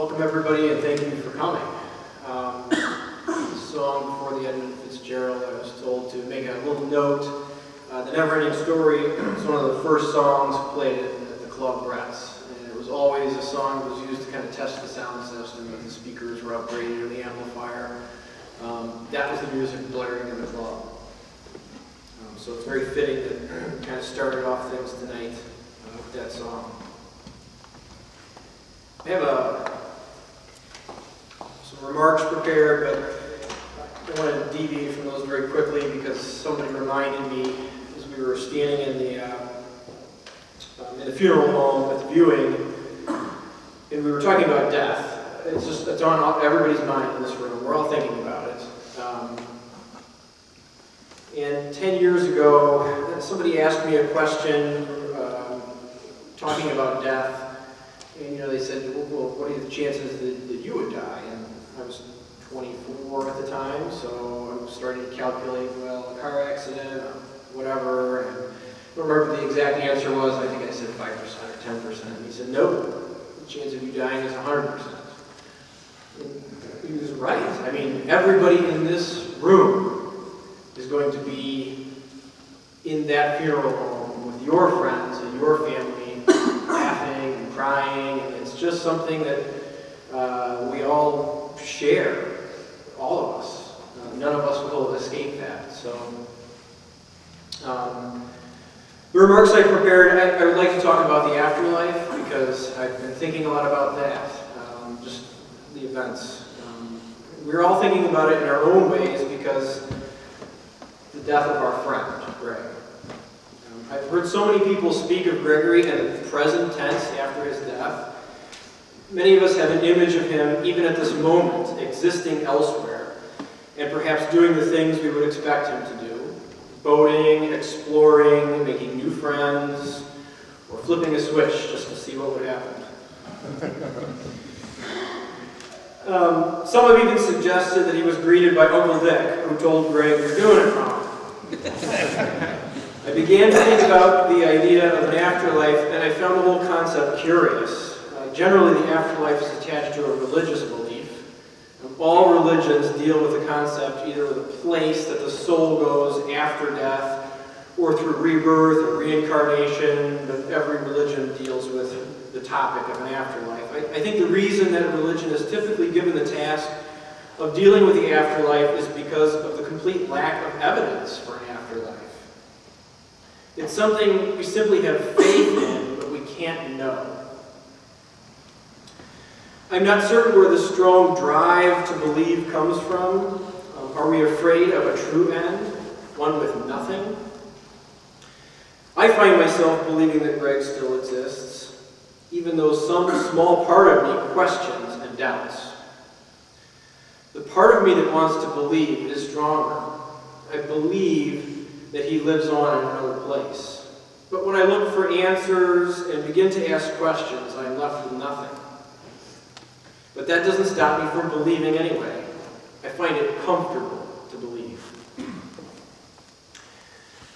Welcome everybody and thank you for coming. This song before the Edmund Fitzgerald, I was told to make a little note. The Never-Ending Story was one of the first songs played at the club Brett's, and it was always a song that was used to kind of test the sound system if the speakers were upgraded or the amplifier. That was the music blaring in the club. So it's very fitting that kind of started off things tonight with that song. I have some remarks prepared, but I want to deviate from those very quickly because somebody reminded me as we were standing in the funeral home at the viewing, and we were talking about death. It's on everybody's mind in this room. We're all thinking about it. And 10 years ago, somebody asked me a question talking about death. And they said, well, what are the chances that you would die? And I was 24 at the time, so I was starting to calculate, well, a car accident, or whatever. And I don't remember what the exact answer was. I think I said 5% or 10%. And he said, nope, the chance of you dying is 100%. And he was right. I mean, everybody in this room is going to be in that funeral home with your friends and your family, laughing and crying, and it's just something that we all share, all of us. None of us will escape that. So, the remarks I prepared, I would like to talk about the afterlife because I've been thinking a lot about that, just the events. We're all thinking about it in our own ways because the death of our friend, Greg. I've heard so many people speak of Gregory in the present tense after his death. Many of us have an image of him, even at this moment, existing elsewhere, and perhaps doing the things we would expect him to do. Boating, exploring, making new friends, or flipping a switch just to see what would happen. Some have even suggested that he was greeted by Uncle Dick, who told Greg, "You're doing it wrong." I began to think about the idea of an afterlife, and I found the whole concept curious. Generally, the afterlife is attached to a religious belief. All religions deal with the concept either of a place that the soul goes after death, or through rebirth or reincarnation, but every religion deals with the topic of an afterlife. I think the reason that religion is typically given the task of dealing with the afterlife is because of the complete lack of evidence for an afterlife. It's something we simply have faith in, but we can't know. I'm not certain where the strong drive to believe comes from. Are we afraid of a true end, one with nothing? I find myself believing that Greg still exists, even though some small part of me questions and doubts. The part of me that wants to believe is stronger. I believe that he lives on in another place. But when I look for answers and begin to ask questions, I'm left with nothing. But that doesn't stop me from believing anyway. I find it comfortable to believe.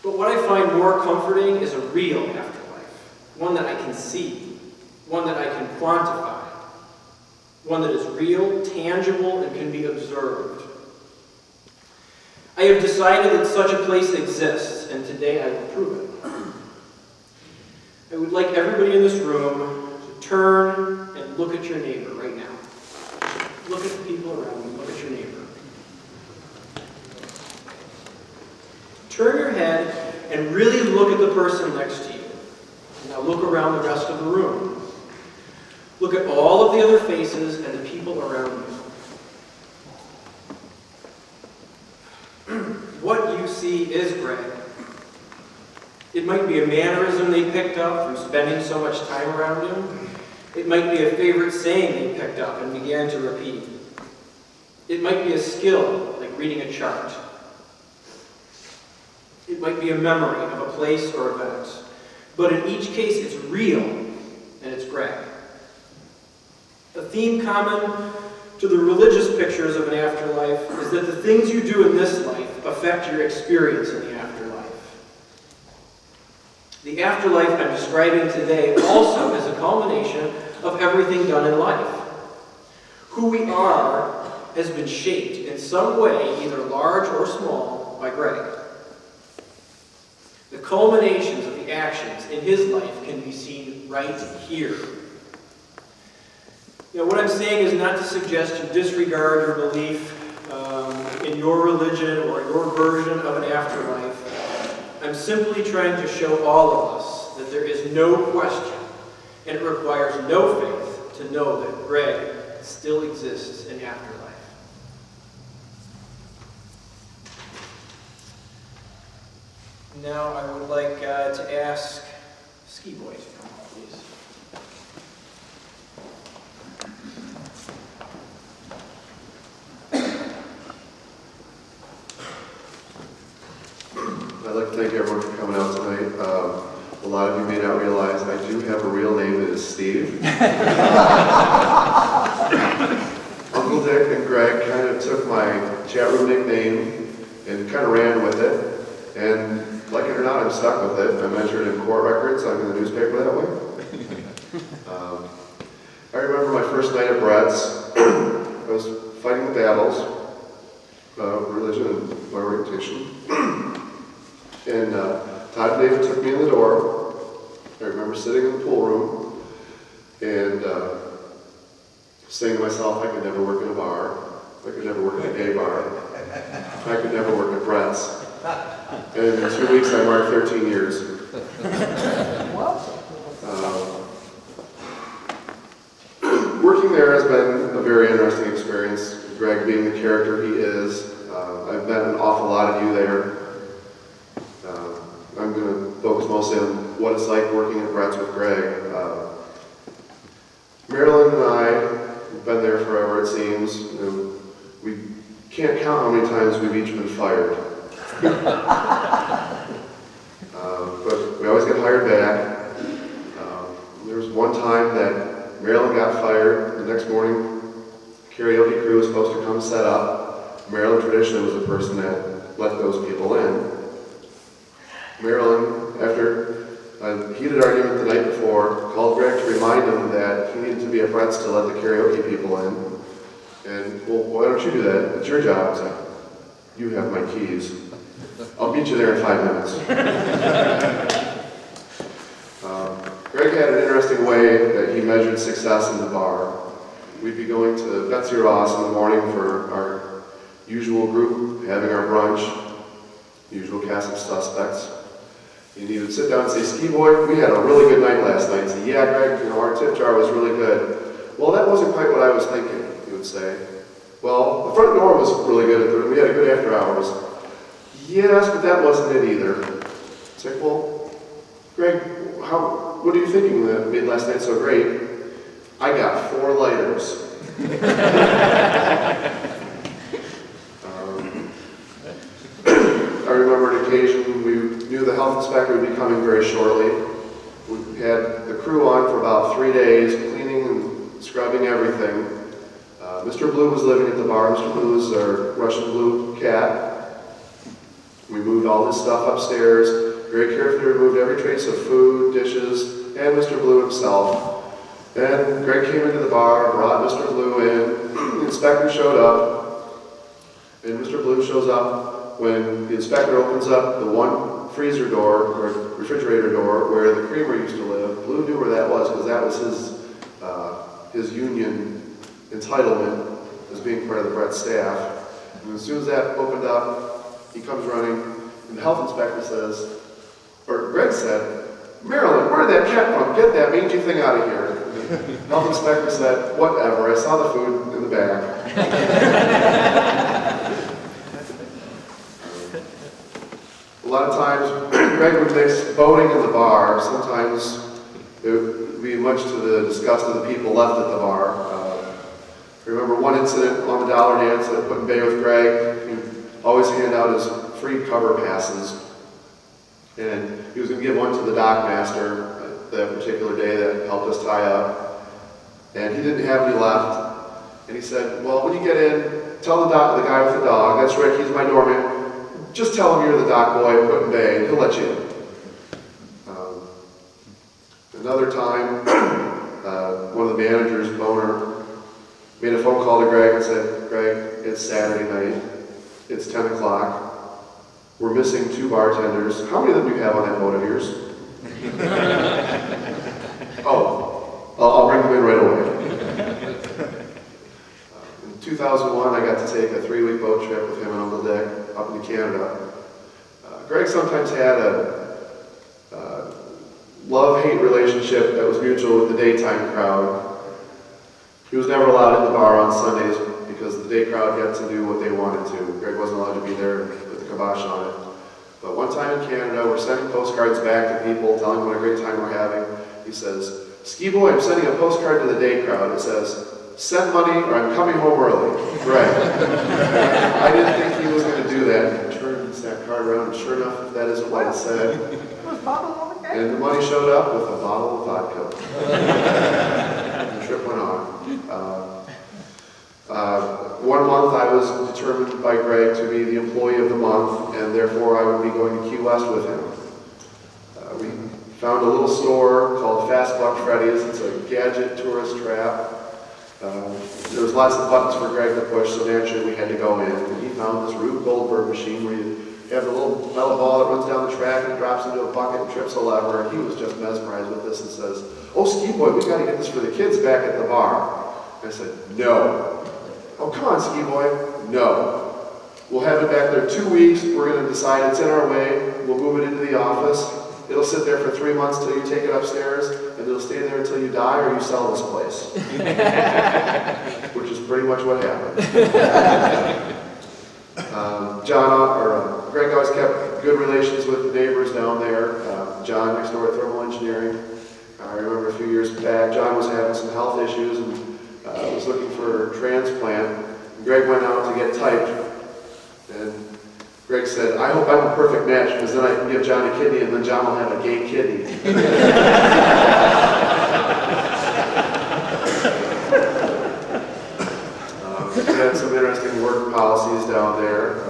But what I find more comforting is a real afterlife, one that I can see, one that I can quantify, one that is real, tangible, and can be observed. I have decided that such a place exists, and today I will prove it. I would like everybody in this room to turn and look at your neighbor right now. Look at the people around you. Look at your neighbor. Turn your head and really look at the person next to you. Now look around the rest of the room. Look at all of the other faces and the people around you. What you see is Greg. It might be a mannerism they picked up from spending so much time around him. It might be a favorite saying they picked up and began to repeat. It might be a skill, like reading a chart. It might be a memory of a place or event. But in each case, it's real, and it's Greg. A theme common to the religious pictures of an afterlife is that the things you do in this life affect your experience in the afterlife. The afterlife I'm describing today also is a culmination of everything done in life. Who we are has been shaped in some way, either large or small, by Greg. The culminations of the actions in his life can be seen right here. What I'm saying is not to suggest you disregard your belief in your religion or your version of an afterlife. I'm simply trying to show all of us that there is no question, and it requires no faith to know that Greg still exists in afterlife. Now I would like to ask Ski Boy to come up, please. I'd like to thank everyone for coming out tonight. A lot of you may not realize I do have a real name. It is Steve. Uncle Dick and Greg kind of took my chat room nickname and kind of ran with it. And like it or not, I'm stuck with it. I'm entered in court records. I'm in the newspaper that way. I remember my first night at Brett's. I was fighting battles, religion and my orientation. And Todd and David took me in the door. I remember sitting in the pool room and saying to myself, I could never work in a bar. I could never work in a gay bar. I could never work at Brett's. And in 2 weeks, I marked 13 years. Working there has been a very interesting experience. Greg being the character he is. I've met an awful lot of you there. I'm going to focus mostly on what it's like working at Brett's with Greg. Marilyn and I have been there forever, it seems. We can't count how many times we've each been fired. But we always get hired back. There was one time that Marilyn got fired. The next morning, karaoke crew was supposed to come set up. Marilyn traditionally was the person that let those people in. Marilyn, after a heated argument the night before, called Greg to remind him that he needed to be at Brett's to let the karaoke people in. And, well, why don't you do that? It's your job. It's like, you have my keys. I'll meet you there in 5 minutes. Greg had an interesting way that he measured success in the bar. We'd be going to Betsy Ross in the morning for our usual group, having our brunch, usual cast of suspects. And he would sit down and say, Ski Boy, we had a really good night last night. Say, yeah, Greg, our tip jar was really good. Well, that wasn't quite what I was thinking, he would say. Well, the front door was really good. We had a good after hours. Yes, but that wasn't it either. It's like, well, Greg, what are you thinking that made last night so great? I got 4 lighters. I remember an occasion, we knew the health inspector would be coming very shortly. We had the crew on for about 3 days, cleaning and scrubbing everything. Mr. Blue was living at the bar. Mr. Blue is our Russian blue cat. We moved all his stuff upstairs, very carefully removed every trace of food, dishes, and Mr. Blue himself. Then Greg came into the bar, brought Mr. Blue in. The inspector showed up, and Mr. Blue shows up when the inspector opens up the one freezer door, or refrigerator door, where the creamer used to live. Blue knew where that was, because that was his union entitlement as being part of the Brett's staff. And as soon as that opened up, he comes running, and the health inspector says, or Greg said, Marilyn, where did that cat from? Get that mangy thing out of here. The health inspector said, whatever, I saw the food in the bag. A lot of times, Greg would mix boating in the bar. Sometimes it would be much to the disgust of the people left at the bar. I remember one incident on the Dollar Dance at Put in Bay with Greg. He'd always hand out his free cover passes. And he was going to give one to the dock master that particular day that helped us tie up. And he didn't have any left. And he said, well, when you get in, tell the guy with the dog, that's right, he's my doorman, just tell him you're the dock boy at Put in Bay, and he'll let you in. Another time, one of the managers, Boner, Made a phone call to Greg and said, Greg, it's Saturday night. It's 10 o'clock. We're missing 2 bartenders. How many of them do you have on that boat of yours? Oh, I'll bring them in right away. In 2001, I got to take a 3-week boat trip with him and Uncle Dick up into Canada. Greg sometimes had a love-hate relationship that was mutual with the daytime crowd. He was never allowed in the bar on Sundays because the day crowd got to do what they wanted to. Greg wasn't allowed to be there with the kibosh on it. But one time in Canada, we're sending postcards back to people, telling them what a great time we're having. He says, "Ski boy, I'm sending a postcard to the day crowd. It says, send money or I'm coming home early." Right. I didn't think he was going to do that. He turned that card around, and sure enough, that isn't what it said. And the money showed up with a bottle of vodka. The trip went on. 1 month I was determined by Greg to be the employee of the month, and therefore I would be going to Key West with him. We found a little store called Fast Buck Freddy's. It's a gadget tourist trap. There was lots of buttons for Greg to push, so naturally we had to go in. And he found this Rube Goldberg machine where you have a little metal ball that runs down the track and it drops into a bucket and trips a lever. And he was just mesmerized with this and says, "Oh, ski boy, we got to get this for the kids back at the bar." I said, "No." "Oh, come on, ski boy." "No. We'll have it back there 2 weeks. We're going to decide it's in our way. We'll move it into the office. It'll sit there for 3 months till you take it upstairs, and it'll stay there until you die or you sell this place." Which is pretty much what happened. Greg always kept good relations with the neighbors down there. John next door at Thermal Engineering. I remember a few years back, John was having some health issues and was looking for a transplant. And Greg went out to get typed. And Greg said, "I hope I'm a perfect match because then I can give John a kidney and then John will have a gay kidney." We had some interesting work policies down there.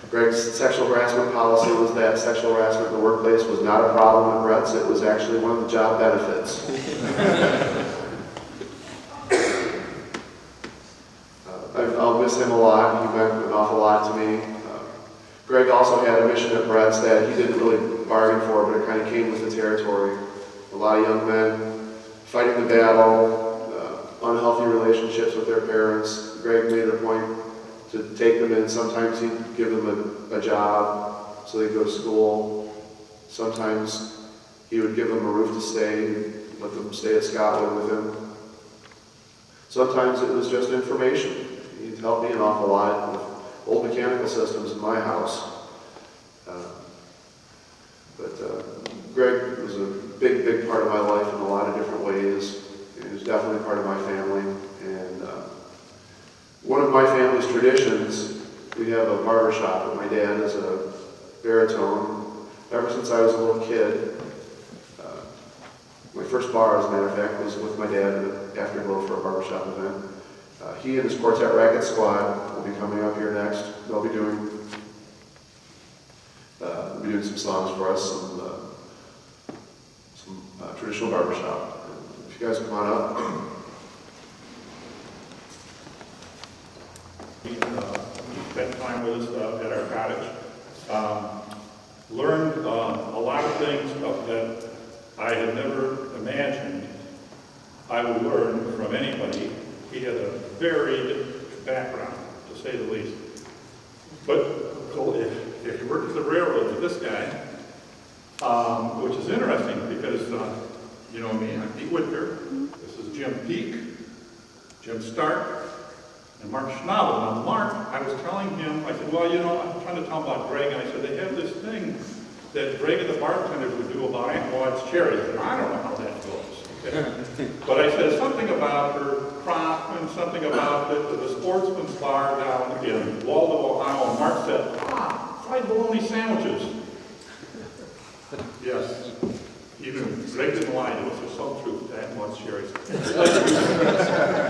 Greg's sexual harassment policy was that sexual harassment in the workplace was not a problem at Brett's. It was actually one of the job benefits. I'll miss him a lot. He meant an awful lot to me. Greg also had a mission at Brett's that he didn't really bargain for, but it kind of came with the territory. A lot of young men fighting the battle, unhealthy relationships with their parents. Greg made it a point to take them in. Sometimes he'd give them a job so they'd go to school. Sometimes he would give them a roof to stay, let them stay at Scotland with him. Sometimes it was just information. He'd help me an awful lot with old mechanical systems in my house. Greg was a big, big part of my life in a lot of different ways. He was definitely part of my family. And one of my family's traditions, we have a barber shop, and my dad is a baritone. Ever since I was a little kid, my first bar, as a matter of fact, was with my dad in the afterglow for a barbershop event. He and his Quartet Racket Squad will be coming up here next. They'll be doing some songs for us, some traditional barbershop. If you guys come on up. Spent time with us at our cottage. Learned a lot of things that I had never imagined I would learn from anybody. He had a varied background, to say the least. But if you worked at the railroad with this guy, which is interesting because, you know me, I'm Pete Whitaker. This is Jim Peak, Jim Stark, and Mark Schnabel. Now Mark, I was telling him, I said, well, you know, I'm trying to tell him about Greg, and I said, they have this thing that Greg and the bartenders would do about Aunt Maud's cherries. And I don't know how that goes. Okay? But I said something about her crop and something about the sportsman's bar down in Waldo, Ohio. And Mark said, fried bologna sandwiches. Yes. Even Greg didn't lie to us. There's some truth to Aunt Maud's cherries.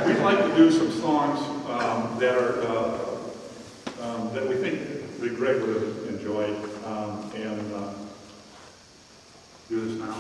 We'd like to do some songs that are that we think that Greg would have enjoyed, and do this now.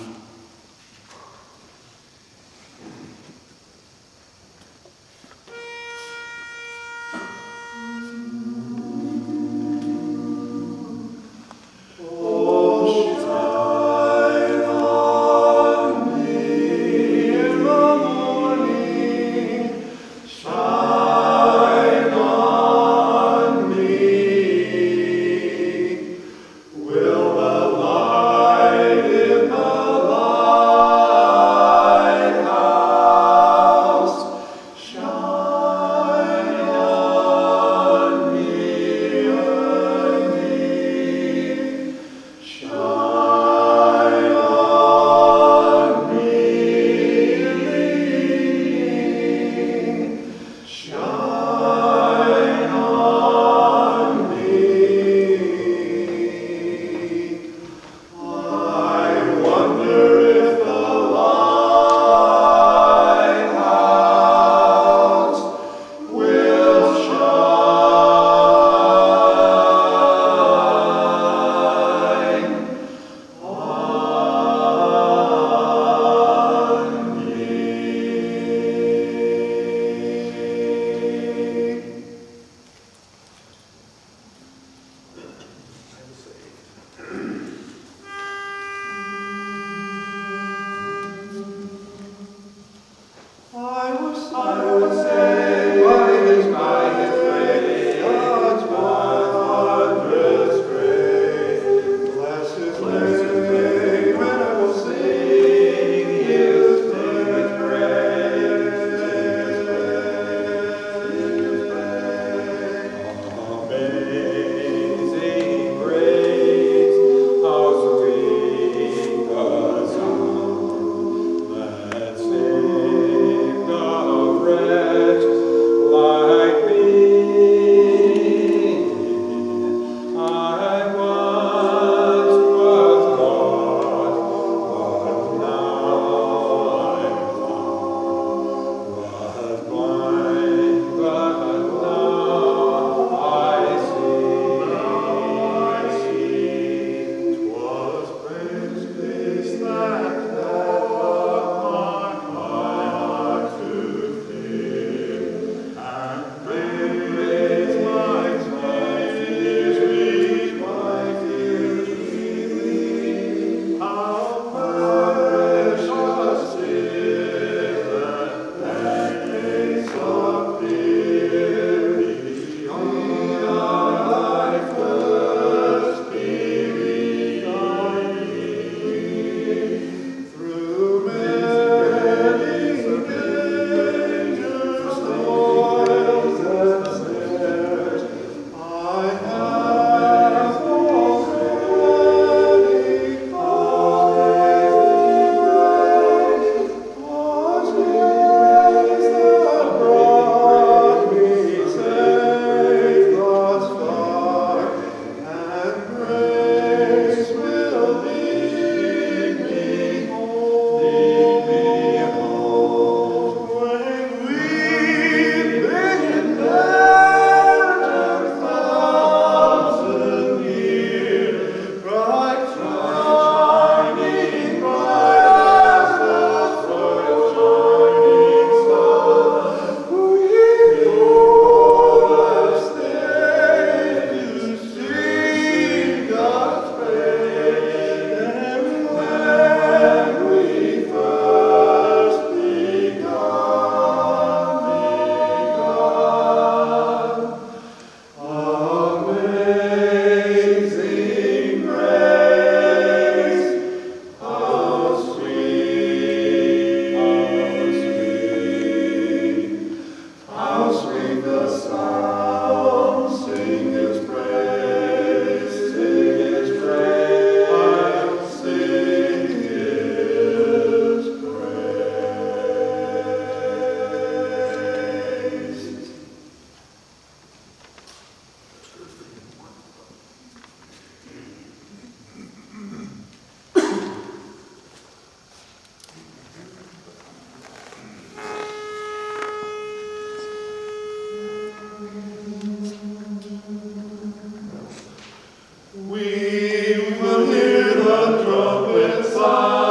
We will hear the trumpet sound.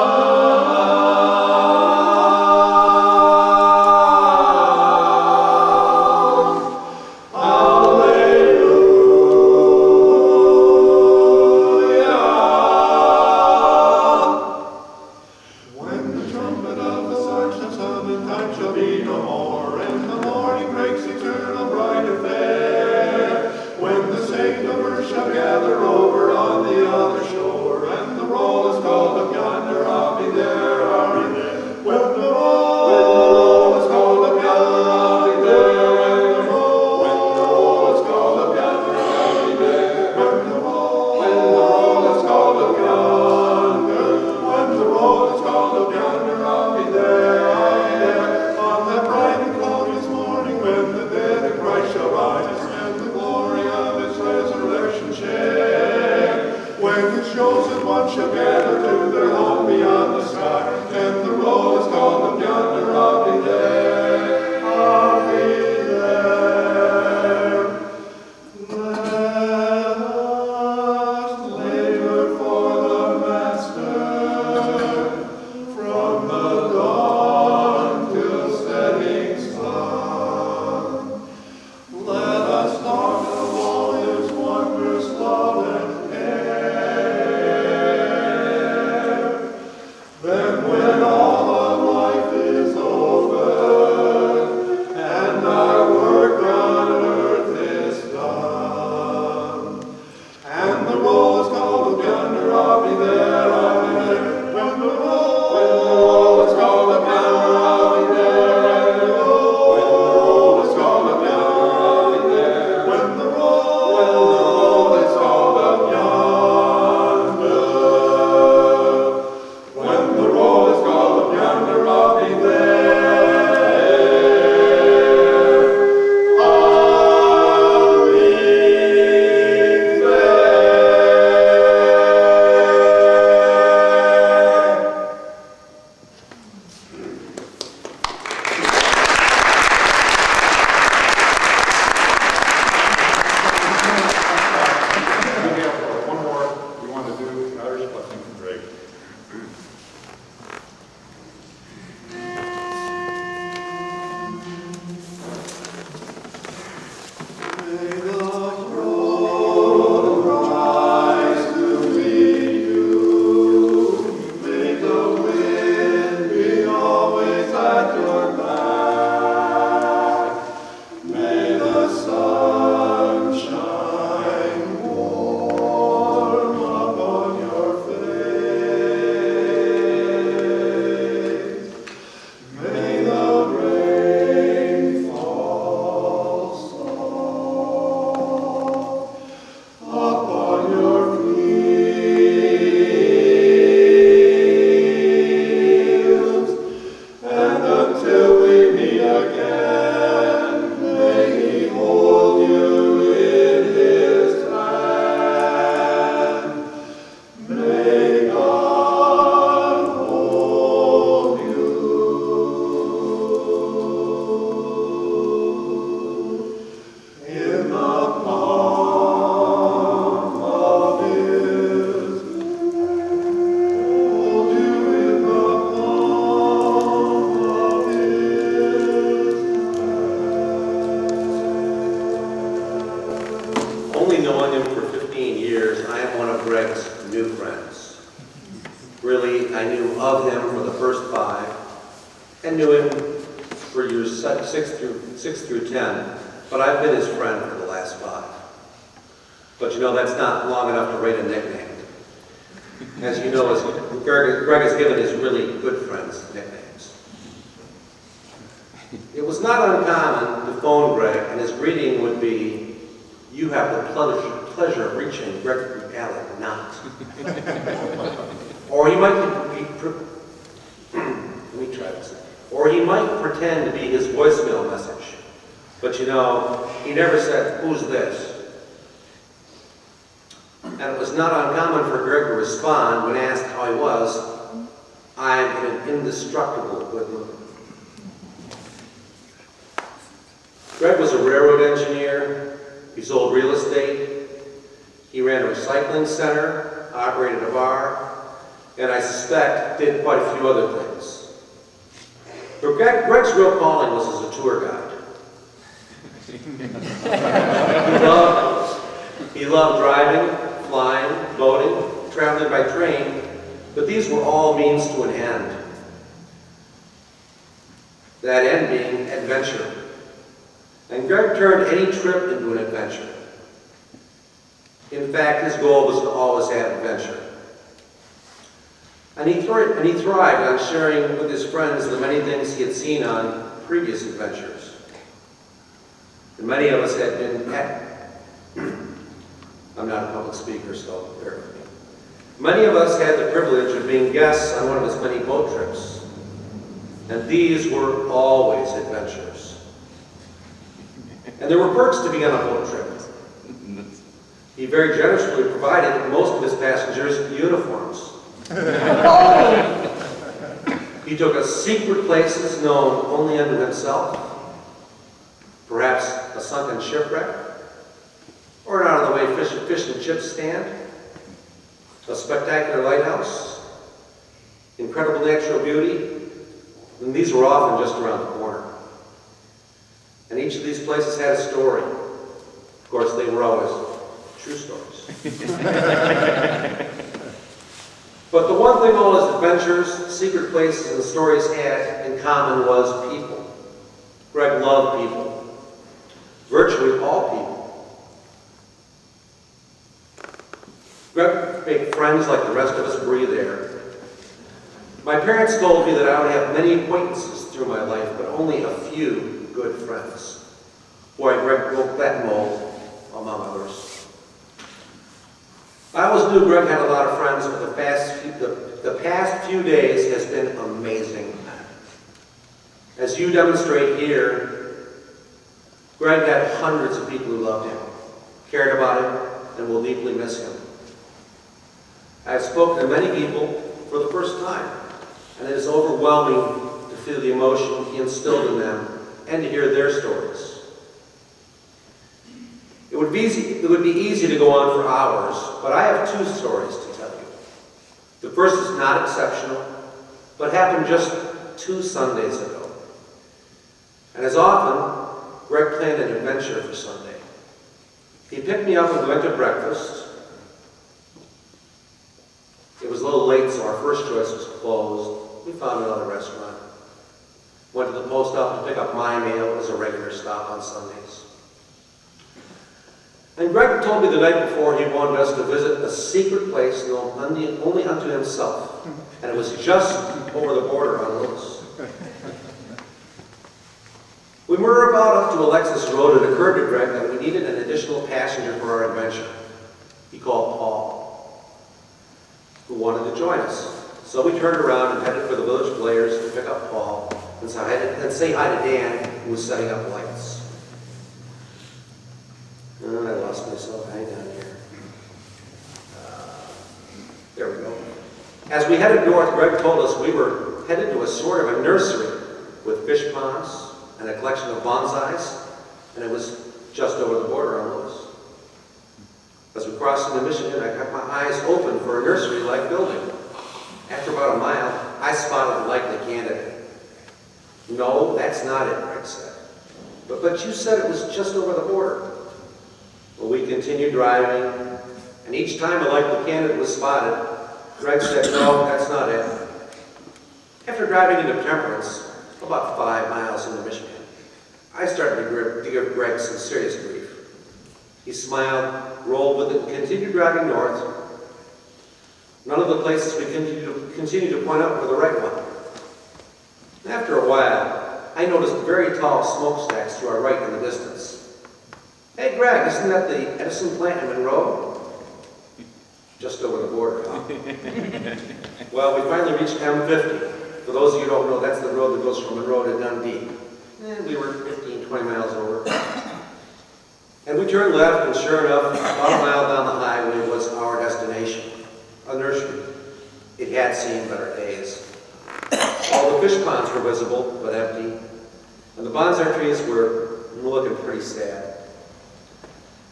and knew him for years 6 through 10, but I've been his friend for the last 5. But you know, that's not long enough to rate a nickname. As you know, Greg has given his really good friends nicknames. It was not uncommon to phone Greg, and his greeting would be, "You have the pleasure of reaching Gregory Allen Knott." Or he might let me try this. Or he might pretend to be his voicemail message. But you know, he never said, "Who's this?" And it was not uncommon for Greg to respond when asked how he was, "I'm in an indestructible good mood." Greg was a railroad engineer. He sold real estate. He ran a recycling center, operated a bar, and I suspect did quite a few other things. But Greg's real calling was as a tour guide. He loved driving, flying, boating, traveling by train, but these were all means to an end. That end being adventure. And Greg turned any trip into an adventure. In fact, his goal was to always have adventure. And he thrived on sharing with his friends the many things he had seen on previous adventures. And many of us had been I'm not a public speaker, so bear with me. Many of us had the privilege of being guests on one of his many boat trips. And these were always adventures. And there were perks to being on a boat trip. He very generously provided most of his passengers uniforms. He took us secret places known only unto himself, perhaps a sunken shipwreck, or an out-of-the-way fish and chip stand, a spectacular lighthouse, incredible natural beauty, and these were often just around the corner. And each of these places had a story. Of course, they were always true stories. But the one thing all his adventures, secret places, and stories had in common was people. Greg loved people. Virtually all people. Greg made friends like the rest of us breathe air. My parents told me that I would have many acquaintances through my life, but only a few good friends. Boy, Greg broke that mold, among others. I always knew Greg had a lot of friends, but the past few days has been amazing. As you demonstrate here, Greg had hundreds of people who loved him, cared about him, and will deeply miss him. I have spoken to many people for the first time, and it is overwhelming to feel the emotion he instilled in them and to hear their stories. It would be easy to go on for hours, but I have two stories to tell you. The first is not exceptional, but happened just 2 Sundays ago. And as often, Greg planned an adventure for Sunday. He picked me up and we went to breakfast. It was a little late, so our first choice was closed. We found another restaurant. Went to the post office to pick up my mail. It was a regular stop on Sundays. And Greg told me the night before he wanted us to visit a secret place known only unto himself. And it was just over the border on Lewis. When we were about up to Alexis Road, it occurred to Greg that we needed an additional passenger for our adventure. He called Paul, who wanted to join us. So we turned around and headed for the Village Players to pick up Paul and say hi to Dan, who was setting up lights. Oh, I lost myself. Hang on here. There we go. As we headed north, Greg told us we were headed to a sort of a nursery with fish ponds and a collection of bonsais, and it was just over the border on Lewis. As we crossed into Michigan, I kept my eyes open for a nursery-like building. After about a mile, I spotted the likely candidate. No, that's not it, Greg said. But you said it was just over the border. Well, we continued driving, and each time a likely candidate was spotted, Greg said, no, that's not it. After driving into Temperance, about 5 miles into Michigan, I started to give Greg some serious grief. He smiled, rolled with it, and continued driving north. None of the places we continued to point out were the right one. After a while, I noticed very tall smokestacks to our right in the distance. Hey, Greg, isn't that the Edison plant in Monroe? Just over the border, huh? Well, we finally reached M50. For those of you who don't know, that's the road that goes from Monroe to Dundee. And we were 15, 20 miles over. And we turned left, and sure enough, about a mile down the highway was our destination, a nursery. It had seen better days. All the fish ponds were visible, but empty. And the bonsai trees were looking pretty sad.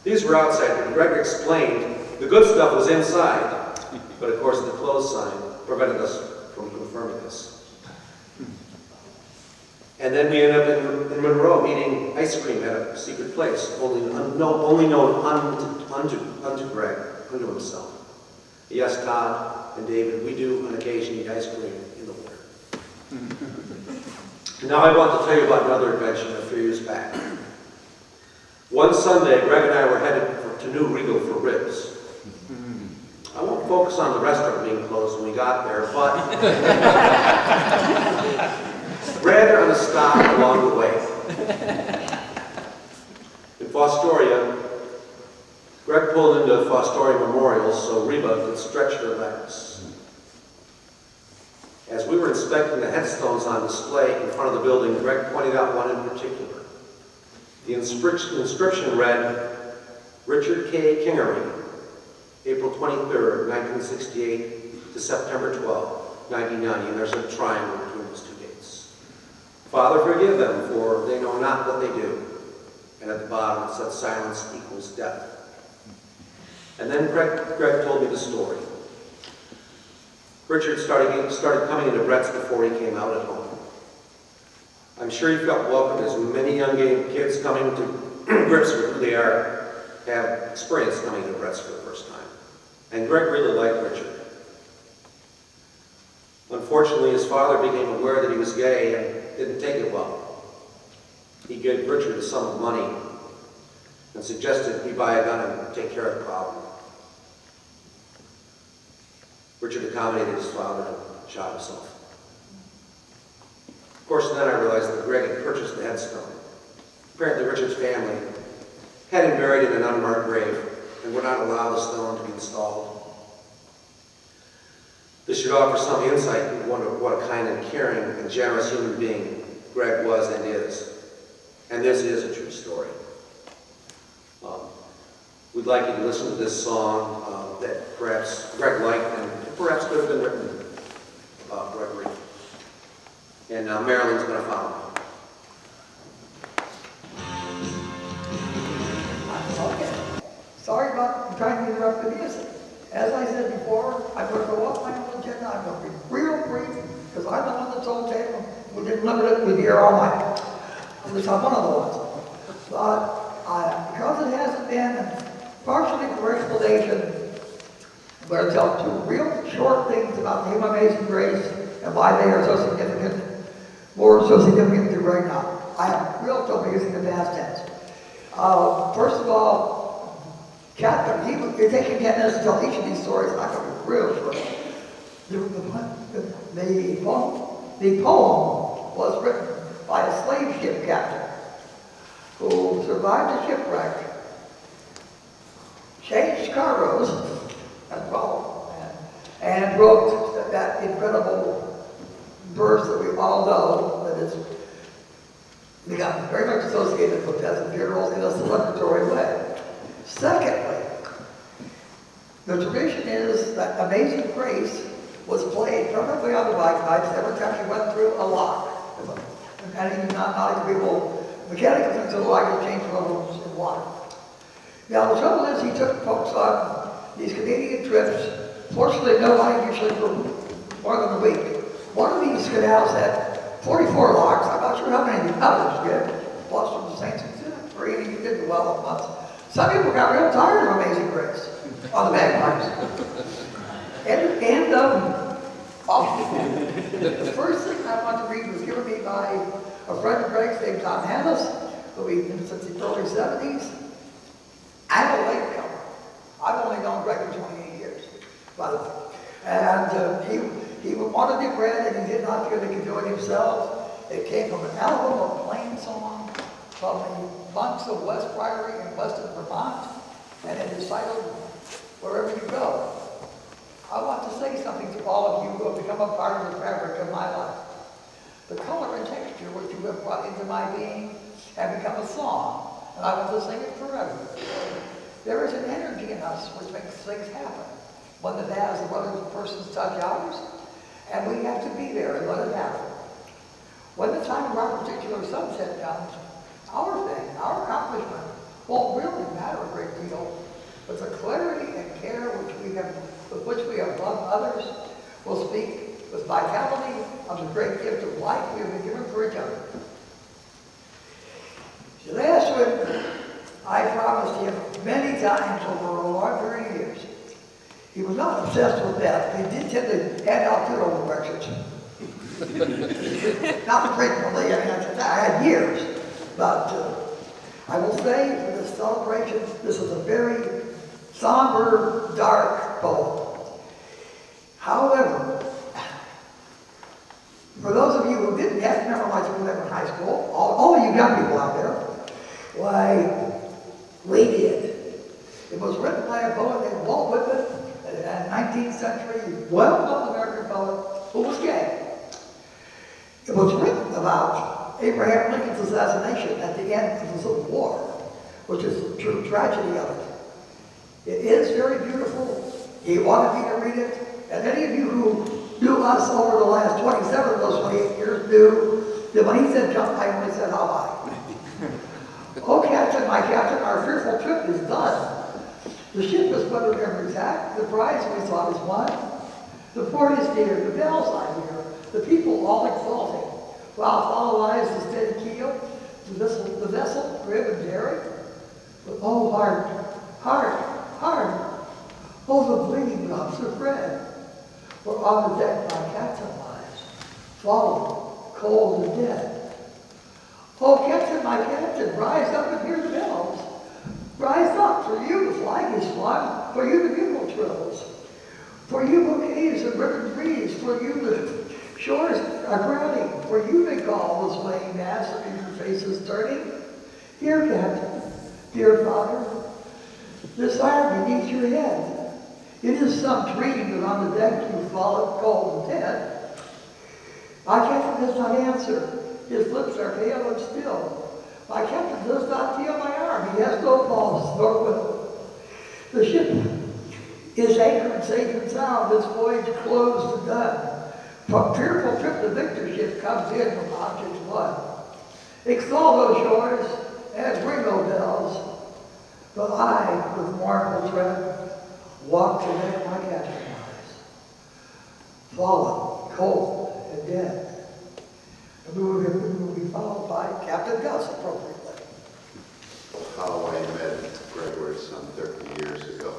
These were outside, and Greg explained The good stuff was inside, but of course the closed sign prevented us from confirming this. And then we ended up in Monroe eating ice cream at a secret place, only known unto Greg, unto himself. Yes, Todd and David, we do on occasion eat ice cream in the winter. Now I want to tell you about another adventure a few years back. One Sunday, Greg and I were headed to New Regal for ribs. I won't focus on the restaurant being closed when we got there, but rather on a stop along the way. In Fostoria, Greg pulled into Fostoria Memorial so Reba could stretch her legs. As we were inspecting the headstones on display in front of the building, Greg pointed out one in particular. The inscription read, Richard K. Kingery, April 23rd, 1968 to September 12, 1990, and there's a triangle between those two dates. Father, forgive them, for they know not what they do. And at the bottom it said, silence equals death. And then Greg told me the story. Richard started coming into Brett's before he came out at home. I'm sure he felt welcome as many young kids coming to grips with who they are have experienced coming to Brett's for the first time. And Greg really liked Richard. Unfortunately, his father became aware that he was gay and didn't take it well. He gave Richard a sum of money and suggested he buy a gun and take care of the problem. Richard accommodated his father and shot himself. Of course, then I realized that Greg had purchased the headstone. Apparently, Richard's family had him buried in an unmarked grave and would not allow the stone to be installed. This should offer some insight into what a kind and caring and generous human being Greg was and is. And this is a true story. We'd like you to listen to this song that perhaps Greg liked and perhaps could have been written about Gregory. And now Marilyn's going to follow. Okay. Sorry about trying to interrupt the music. As I said before, I'm going to go off my own agenda. I'm going to be real brief because I'm the one that told Tatum we didn't limit it with here all night. At least I'm one of the ones. But because it hasn't been partially for explanation, I'm going to tell two real short things about the human amazing grace and why they are so significant, more so significant to right now. I have real trouble using the past tense. First of all, Catherine, you're taking 10 minutes to tell each of these stories. I'm going to be real short. The poem was written by a slave ship captain who survived a shipwreck, changed cargoes as well, and wrote that incredible verse that we all know that is become very much associated with death and funerals in a celebratory way. Secondly, the tradition is that Amazing Grace was played perfectly on the bagpipes every time she went through a lock. And not people, mechanical things in the lock would change levels in water. Now the trouble is he took folks on these Canadian trips. Fortunately, nobody usually for more than a week. One of these canals had 44 locks. I'm not sure how many the others did. Boston, the Saints, or even you did well a month. Some people got real tired of Amazing Grace on the bagpipes. The first thing I want to read was given me by a friend of Greg's named Tom Hannes, who we've been since the early 70s. I'm a late comer. I've only known Greg for 28 years, by the way. And he wanted it read, and he did not feel he could do it himself. It came from an album of plain song from the monks of West Priory in western Vermont, and it is titled Wherever You Go. I want to say something to all of you who have become a part of the fabric of my life. The color and texture which you have brought into my being have become a song, and I want to sing it forever. There is an energy in us which makes things happen. One that has the other person's touch ours, and we have to be there and let it happen. When the time of our particular sunset comes, our thing, our accomplishment, won't really matter a great deal. with the clarity and care with which we have loved others, will speak with vitality of the great gift of life we have been given for each other. The last one, I promised him many times over a long period of years. He was not obsessed with death, but he did tend to hand out good old directions. Not frequently, I had years, but I will say for this celebration, this is a very somber, dark poem. However, for those of you who didn't have to memorize it when they were in high school, all of you young people out there, why, we did. It was written by a poet named Walt Whitman, a 19th century, well-known American poet who was gay. It was written about Abraham Lincoln's assassination at the end of the Civil War, which is the true tragedy of it. It is very beautiful. He wanted me to read it. And any of you who knew us over the last 27 of those 28 years knew that when he said jump, I only said how high. Oh, Captain, my Captain, our fearful trip is done. The ship has weathered every tack. The prize we thought is won. The port is near. The bells I hear. The people all exulting. While follow lies the steady keel. The vessel, grim and daring. But oh, heart, heart, heart. Oh, the bleeding drops of red. For on the deck my Captain lies, fallen, cold and dead. Oh, Captain, my Captain, rise up and hear the bells. Rise up, for you the flag is flung, for you the bugle trills. For you bouquets of ribbon breeze, for you the shores are crowding, for you they call the swaying mass of your faces turning. Dear Captain, dear Father, this iron beneath your head. It is some dream that on the deck you fall cold and dead. My Captain does not answer. His lips are pale and still. My Captain does not feel my arm. He has no pulse nor will. The ship is anchored safe and sound. Its voyage closed and done. From fearful trip the victor ship comes in from objects won. Extol those shores and ring those bells. But I, with mournful tread, walk to where my Captain lies, fallen, cold, and dead. And we will be followed by Captain Gus, appropriately. How I met Gregory's son 30 years ago.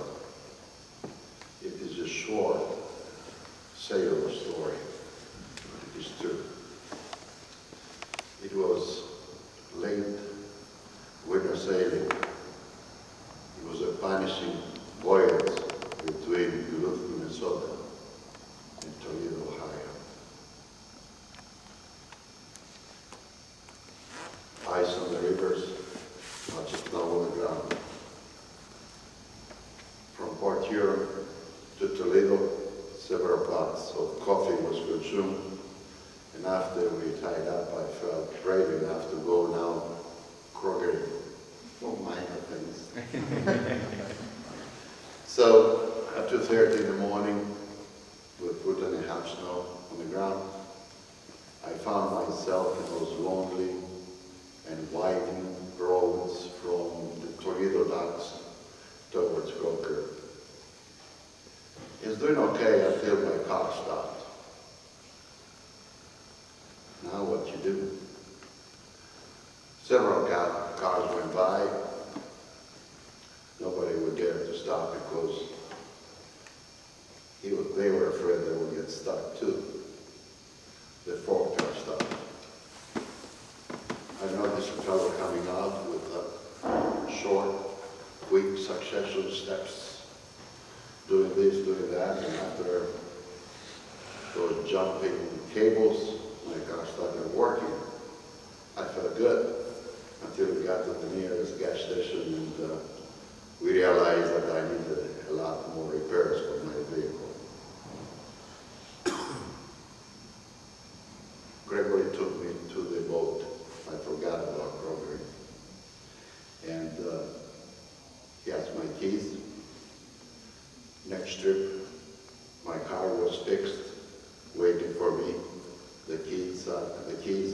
It is a short sailor story, but it is true. It was late winter sailing. It was a punishing voyage between Duluth, Minnesota and Toledo, Ohio. Ice on the rivers, much snow on the ground. From Port Huron to Toledo, several pots of coffee was consumed, and after we tied up, I felt brave enough to go now Kroger for minor things. So at 2:30 in the morning, with a foot and a half snow on the ground, I found myself in those lonely and winding roads from the Toledo docks towards Croker. It's doing okay until my car stopped. Now what you do? Several cars went by. Nobody would dare to stop because they were afraid they would get stuck too. The fourth car stopped. I noticed a fellow coming out with a short, quick succession steps, doing this, doing that, and after those jumping cables, my car started working. I felt good until we got to the nearest gas station and we realized that I needed a lot more repairs for my vehicle. Gregory took me to the boat. I forgot about Gregory. And he asked my keys. Next trip, my car was fixed, waiting for me. The keys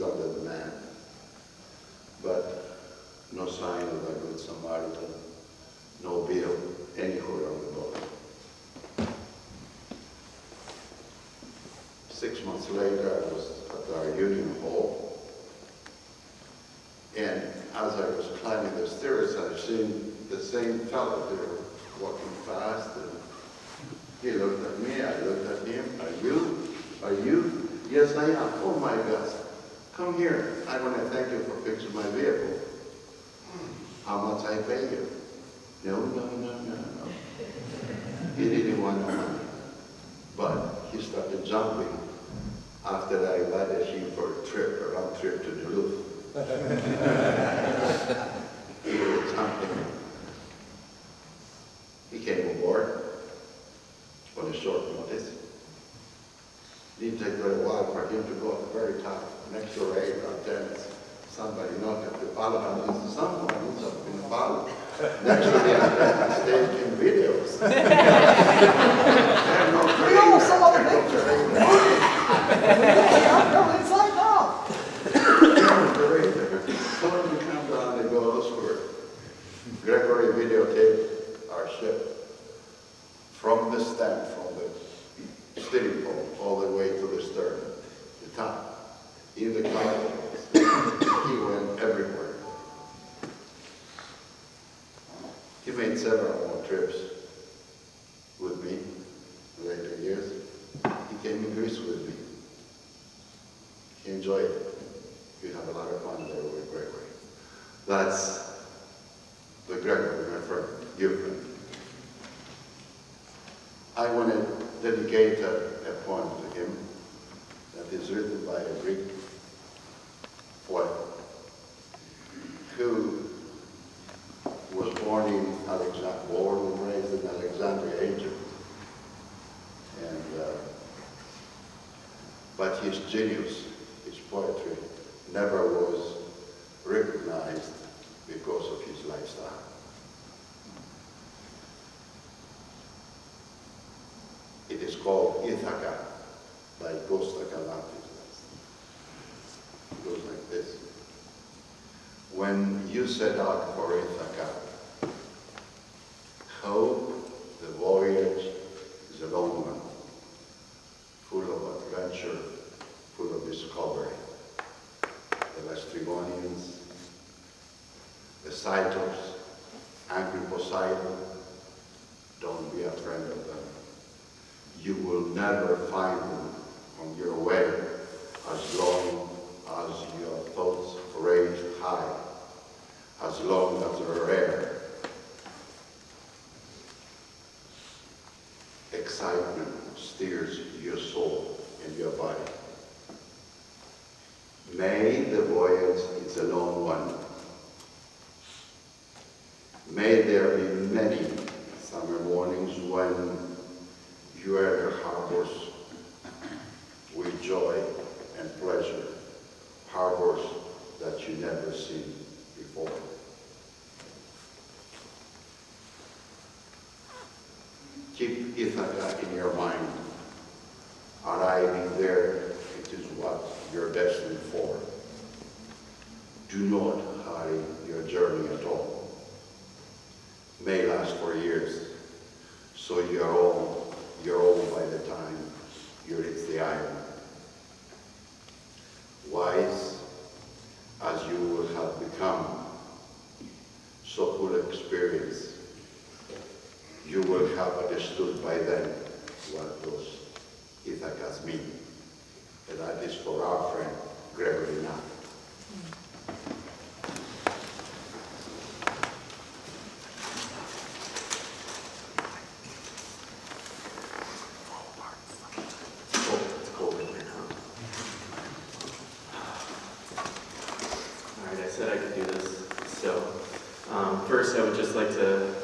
under the mat. But no sign of a good Samaritan, no bill, any months later, I was at our union hall. And as I was climbing the stairs, I seen the same fellow there walking fast. And he looked at me, I looked at him. Are you? Are you? Yes, I am. Oh my gosh. Come here. I want to thank you for fixing my vehicle. How much I pay you? No. He didn't want no money. But he started jumping after I invited him for a round trip to Duluth. He was jumping. He came on board on a short notice. Didn't take very while for him to go at the very top. Next door 8 or 10, somebody knocked at the bottom and said, someone is up in the bottom. Next to the stage in videos. We almost saw the picture. I'm going inside now. Someone we come down and goes where Gregory videotaped our ship from the stand, from the steering pole, all the way to the stern, the top, in the cargo. He went everywhere. He made several more trips with me in later years. He came in Greece with me. He enjoyed it. We had a lot of fun there with Gregory. That's the Gregory, my friend, dear friend. I want to dedicate a poem to him that is written by a Greek poet who was born and raised in Alexandria, Egypt. But his genius, his poetry, never was recognized because of his lifestyle. It is called Ithaca by Costa Calantis. It goes like this. When you set out for Ithaca, hope the voyage is a long one, full of adventure, full of discovery. The Lastrygonians, the Cytos, angry Poseidon, don't be a friend of them. You will never find them on your way as long as your thoughts raise high, as long as rare excitement steers your soul and your body. May the voyage is a long one. May there be many summer mornings when you enter harbors with joy and pleasure, harbors that you never seen before. Keep Ithaca in your mind. Arriving there, it is what you're destined for. Do not hurry your journey at all. May last for years, so you're old by the time you reach the island. Wise as you will have become, so full of experience, you will have understood by then what those Ithacas mean. And that is for our friend, Gregory Knott. First, I would just like to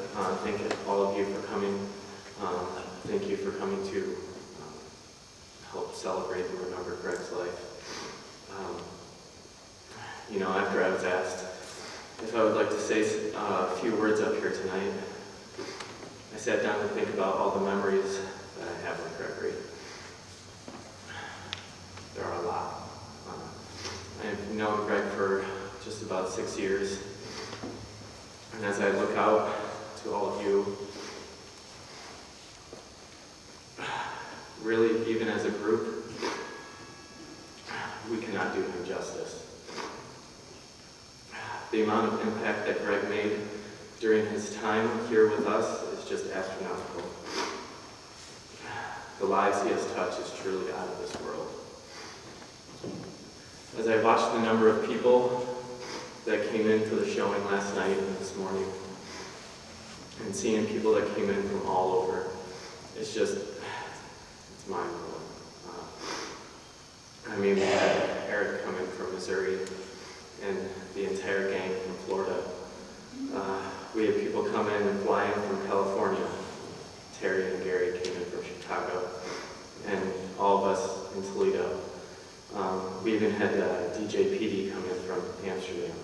thank all of you for coming. Thank you for coming to help celebrate and remember Greg's life. After I was asked if I would like to say a few words up here tonight, I sat down to think about all the memories that I have with Gregory. There are a lot. I've known Greg for just about 6 years. And as I look out to all of you, really, even as a group, The amount of impact that Greg made during his time here with us is just astronomical. The lives he has touched is truly out of this world. As I watched the number of people that came in for the showing last night and this morning, and seeing people that came in from all over, it's mind-blowing. I mean, we had Eric come in from Missouri, and the entire gang from Florida. We had people come in and fly in from California. Terry and Gary came in from Chicago, and all of us in Toledo. We even had DJ PD come in from Amsterdam.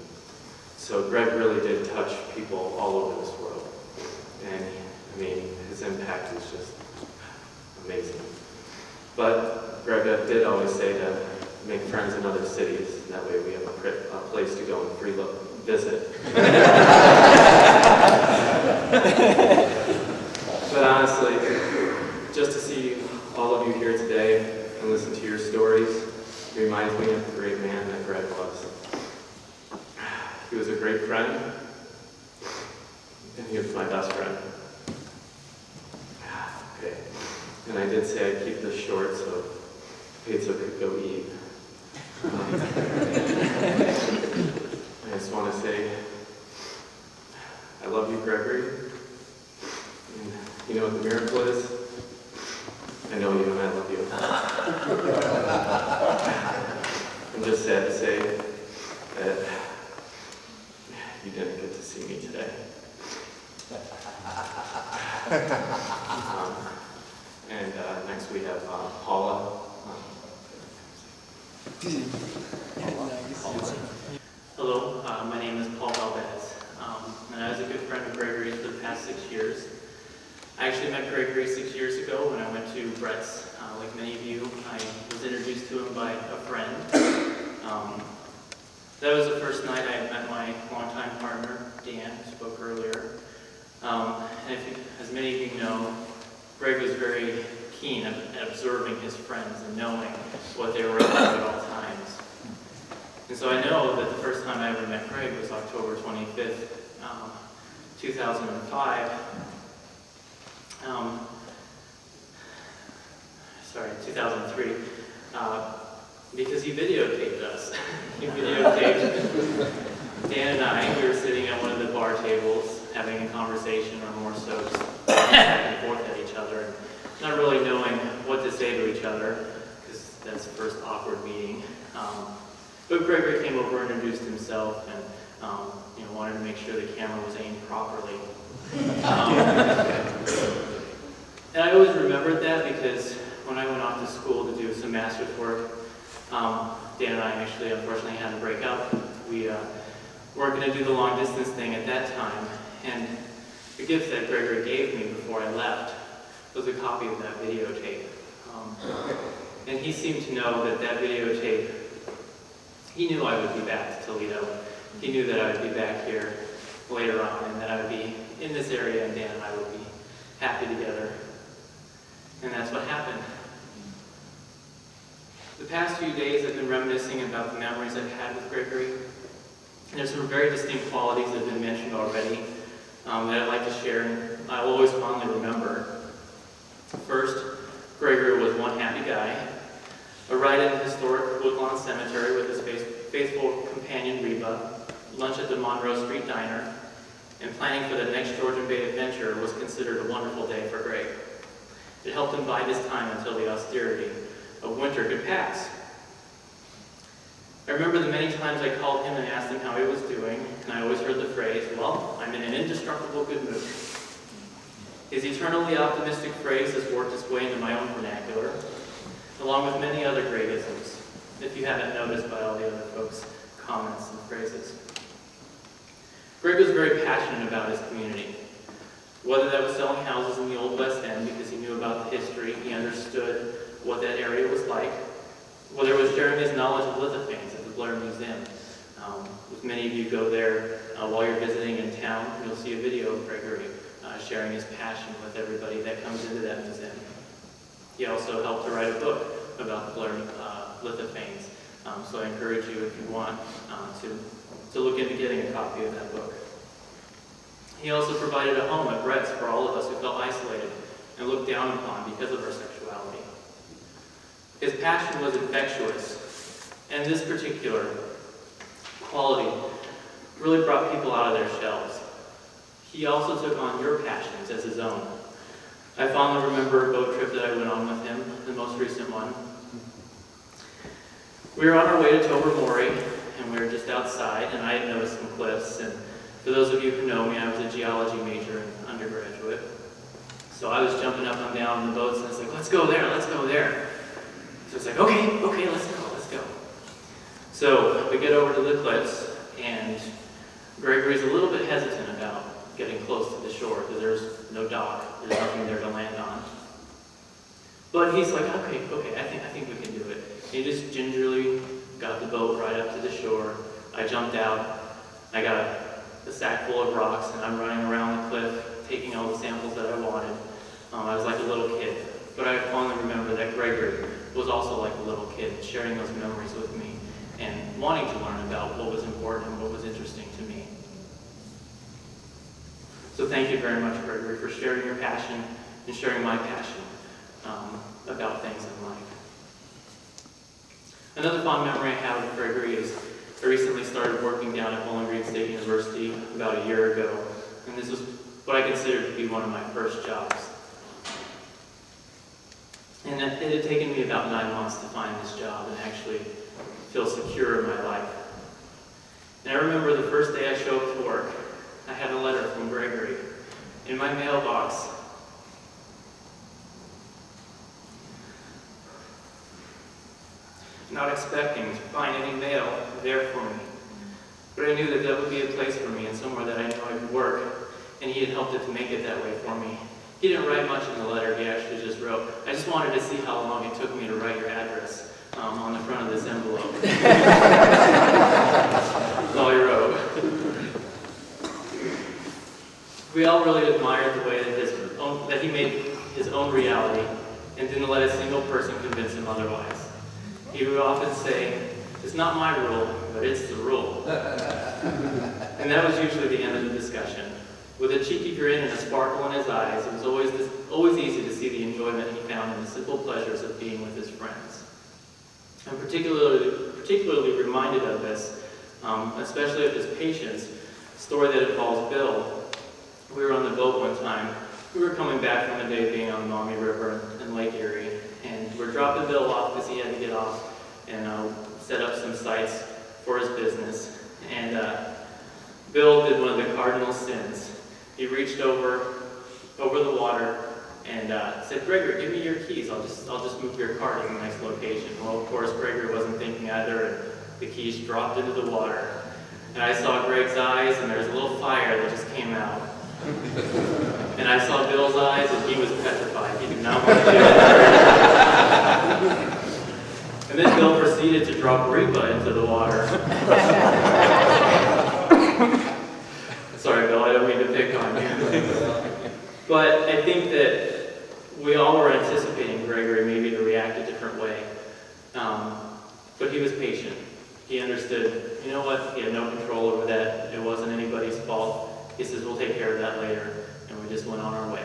So Greg really did touch people all over this world. And I mean, his impact is just amazing. But Greg did always say to make friends in other cities, and that way we have a place to go and free visit. But honestly, just to see all of you here today and listen to your stories reminds me of the great man that Greg was. He was a great friend, and he was my best friend. Okay. And I did say I'd keep this short so pizza could go eat. I just want to say, I love you, Gregory. And you know what the miracle is? I know you and I love you. I'm just sad to say that you didn't get to see me today. And next we have Paula. Hello, my name is Paul Valdez, and I was a good friend of Gregory's for the past 6 years. I actually met Gregory 6 years ago when I went to Brett's. Like many of you, I was introduced to him by a friend. That was the first night I met my longtime partner, Dan, who spoke earlier. And as many of you know, Greg was very keen at observing his friends and knowing what they were up to at all times. And so I know that the first time I ever met Greg was October 25th, 2005. 2003. Because he videotaped us. He videotaped Dan and I. We were sitting at one of the bar tables having a conversation, or more so just back and forth at each other, and not really knowing what to say to each other, because that's the first awkward meeting. But Gregory came over and introduced himself, and wanted to make sure the camera was aimed properly. And I always remembered that because when I went off to school to do some master's work, Dan and I actually unfortunately had to break up. We weren't going to do the long distance thing at that time, and the gift that Gregory gave me before I left was a copy of that videotape. And he seemed to know that videotape, he knew I would be back to Toledo. He knew that I would be back here later on, and that I would be in this area, and Dan and I would be happy together. And that's what happened. The past few days I've been reminiscing about the memories I've had with Gregory. And there's some very distinct qualities that have been mentioned already that I'd like to share, and I will always fondly remember. First, Gregory was one happy guy. A ride in the historic Woodlawn Cemetery with his faithful companion Reba, lunch at the Monroe Street Diner, and planning for the next Georgian Bay adventure was considered a wonderful day for Greg. It helped him bide his time until the austerity of winter could pass. I remember the many times I called him and asked him how he was doing, and I always heard the phrase, "Well, I'm in an indestructible good mood." His eternally optimistic phrase has worked its way into my own vernacular, along with many other greatisms, if you haven't noticed by all the other folks' comments and phrases. Greg was very passionate about his community. Whether that was selling houses in the Old West End because he knew about the history, he understood what that area was like, whether it was sharing his knowledge of lithophanes at the Blair Museum. If many of you go there while you're visiting in town, you'll see a video of Gregory sharing his passion with everybody that comes into that museum. He also helped to write a book about the Blair lithophanes, so I encourage you, if you want, to to look into getting a copy of that book. He also provided a home at Brett's for all of us who felt isolated and looked down upon because of our sexuality. His passion was infectious, and this particular quality really brought people out of their shells. He also took on your passions as his own. I fondly remember a boat trip that I went on with him, the most recent one. We were on our way to Tobermory, and we were just outside, and I had noticed some cliffs, and for those of you who know me, I was a geology major in undergraduate. So I was jumping up and down in the boats, and I was like, let's go there, let's go there. So it's like, okay, let's go. So we get over to the cliffs, and Gregory's a little bit hesitant about getting close to the shore, because there's no dock, there's nothing there to land on. But he's like, okay, I think we can do it. He just gingerly got the boat right up to the shore. I jumped out, I got a sack full of rocks, and I'm running around the cliff, taking all the samples that I wanted. I was like a little kid, but I fondly remember that Gregory was also like a little kid, sharing those memories with me, and wanting to learn about what was important and what was interesting to me. So thank you very much, Gregory, for sharing your passion and sharing my passion about things in life. Another fond memory I have of Gregory is I recently started working down at Bowling Green State University about a year ago, and this was what I considered to be one of my first jobs. And it had taken me about 9 months to find this job and actually feel secure in my life. And I remember the first day I showed up to work, I had a letter from Gregory in my mailbox. Not expecting to find any mail there for me. But I knew that that would be a place for me and somewhere that I knew I could work, and he had helped it to make it that way for me. He didn't write much in the letter, he actually just wrote, I just wanted to see how long it took me to write your address on the front of this envelope. That's all he wrote. We all really admired the way that he made his own reality and didn't let a single person convince him otherwise. He would often say, it's not my rule, but it's the rule. And that was usually the end of the discussion. With a cheeky grin and a sparkle in his eyes, it was always easy to see the enjoyment he found in the simple pleasures of being with his friends. I'm particularly reminded of this, especially of his patience, story that involves Bill. We were on the boat one time. We were coming back from a day being on the Maumee River in Lake Erie, and we're dropping Bill off because he had to get off and set up some sites for his business. And Bill did one of the cardinal sins. He reached over the water and said, Gregory, give me your keys. I'll just move your car to the next location. Well, of course, Gregory wasn't thinking either, and the keys dropped into the water. And I saw Greg's eyes, and there was a little fire that just came out. And I saw Bill's eyes, and he was petrified. He did not want to do it. And then Bill proceeded to drop Reba into the water. Sorry, Bill, I don't mean to pick on you. But I think that we all were anticipating Gregory maybe to react a different way. But he was patient. He understood, you know what, he had no control over that. It wasn't anybody's fault. He says, we'll take care of that later. And we just went on our way.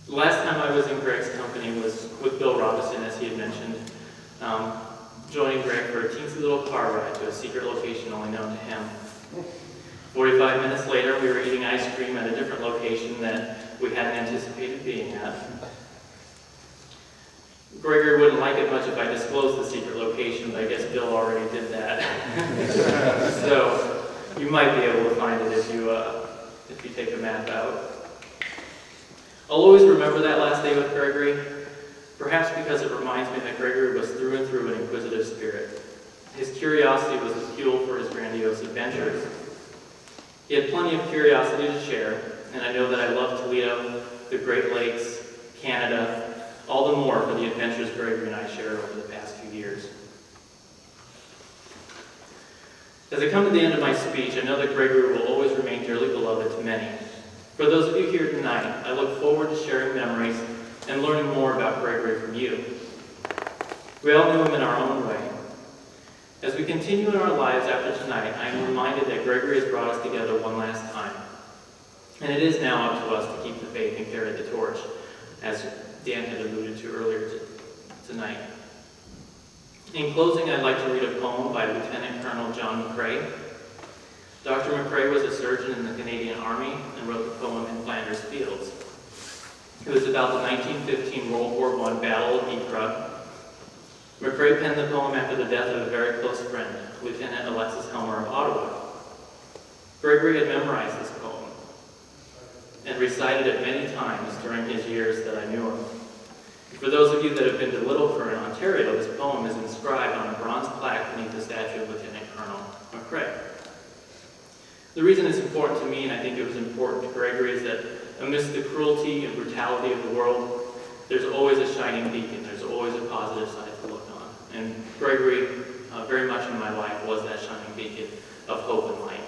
The last time I was in Greg's company was with Bill Robinson, as he had mentioned, joining Greg for a teensy little car ride to a secret location only known to him. 45 minutes later, we were eating ice cream at a different location that we hadn't anticipated being at. Gregory wouldn't like it much if I disclosed the secret location, but I guess Bill already did that. So you might be able to find it if you take a map out. I'll always remember that last day with Gregory, perhaps because it reminds me that Gregory was through and through an inquisitive spirit. His curiosity was the fuel for his grandiose adventures. He had plenty of curiosity to share, and I know that I love Toledo, the Great Lakes, Canada, all the more for the adventures Gregory and I shared over the past few years. As I come to the end of my speech, I know that Gregory will always remain dearly beloved to many. For those of you here tonight, I look forward to sharing memories and learning more about Gregory from you. We all knew him in our own way. As we continue in our lives after tonight, I am reminded that Gregory has brought us together one last time. And it is now up to us to keep the faith and carry the torch, as Dan had alluded to earlier tonight. In closing, I'd like to read a poem by Lieutenant Colonel John McCrae. Dr. McCrae was a surgeon in the Canadian Army and wrote the poem In Flanders Fields. It was about the 1915 World War I Battle of Ypres. McCrae penned the poem after the death of a very close friend, Lieutenant Alexis Helmer of Ottawa. Gregory had memorized this poem and recited it many times during his years that I knew him. For those of you that have been to Littleford in Ontario, this poem is inscribed on a bronze plaque beneath the statue of Lieutenant Colonel McCrae. The reason it's important to me, and I think it was important to Gregory, is that amidst the cruelty and brutality of the world, there's always a shining beacon. There's always a positive side to look on. And Gregory, very much in my life, was that shining beacon of hope and light.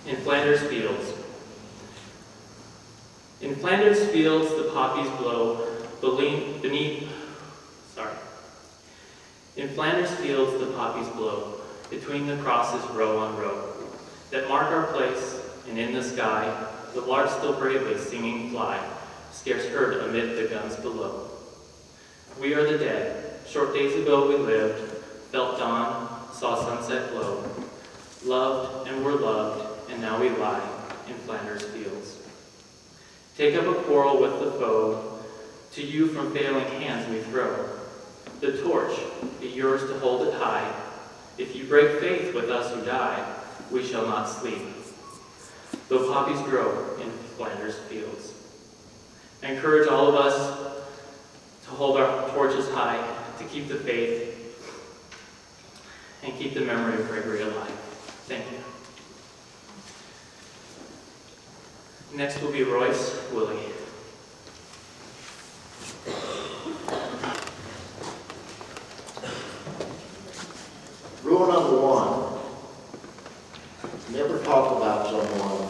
In Flanders Fields. In Flanders Fields, the poppies blow In Flanders Fields, the poppies blow between the crosses row on row that mark our place, and in the sky, the larks still bravely singing fly, scarce heard amid the guns below. We are the dead. Short days ago we lived, felt dawn, saw sunset glow, loved and were loved, and now we lie in Flanders Fields. Take up a quarrel with the foe, to you from failing hands we throw. The torch, be yours to hold it high. If you break faith with us who die, we shall not sleep, though poppies grow in Flanders Fields. I encourage all of us to hold our torches high, to keep the faith, and keep the memory of Gregory alive. Thank you. Next will be Royce Willie. Rule number one, never talk about someone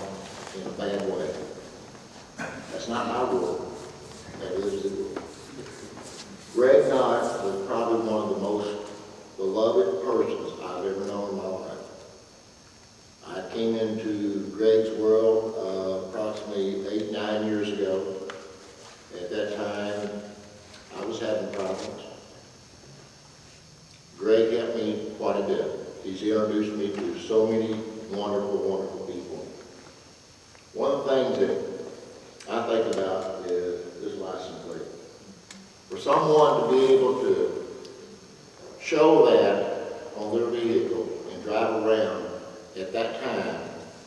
in a bad way. That's not my rule, that is the rule. Greg Knott was probably one of the most beloved persons I've ever known in my life. I came into Greg's world approximately 8, 9 years ago. At that time, I was having problems. Greg helped me quite a bit. He's introduced me to so many wonderful, wonderful people. One of the things that I think about is this license plate. For someone to be able to show that on their vehicle and drive around at that time,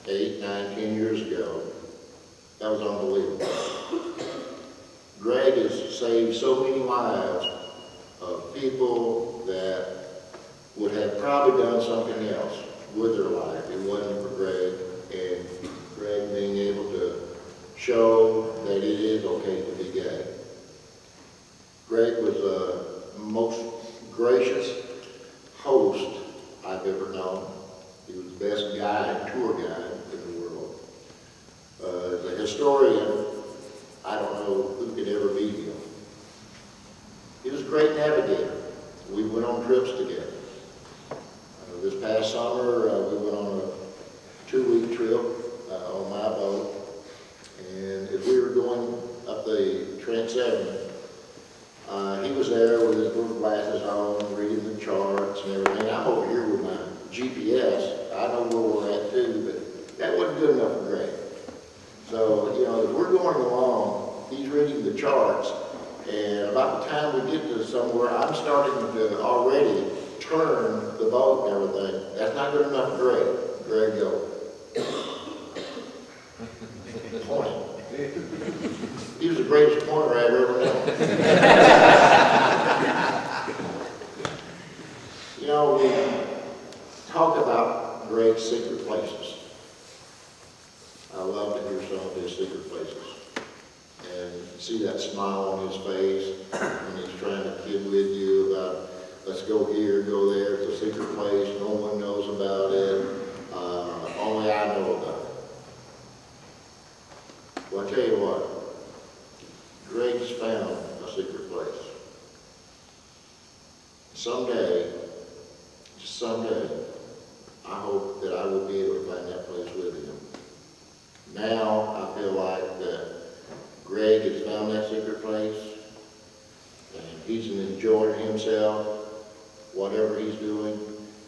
8, 9, 10 years ago, that was unbelievable. Greg has saved so many lives of people that would have probably done something else with their life. It wasn't for Greg, and Greg being able to show that it is okay to be gay. Greg was the most gracious host I've ever known. He was the best guide, tour guide in the world. As a historian, I don't know who could ever beat him. He was a great navigator. We went on trips together. This past summer, we went on a 2-week trip on my boat, and as we were going up the Trans-Saturn, he was there with his little glasses on, reading the charts and everything. I'm over here with my GPS. I know where we're at too, but that wasn't good enough for Greg. So, you know, as we're going along, he's reading the charts, and about the time we get to somewhere, I'm starting to already turn the boat and everything. That's not good enough for Greg. Greg, go. Point. He was the greatest pointer I've ever known. You know, we talk about Greg's secret places. I love to hear some of his secret places. And see that smile on his face when he's trying to kid with you about, let's go here, go there. It's a secret place. No one knows about it. Only I know about it. Well, I tell you what, Greg's found a secret place. someday, just someday, I hope that I will be able to find that place with him. Now, I feel like that Greg has found that secret place, and he's enjoying himself, whatever he's doing.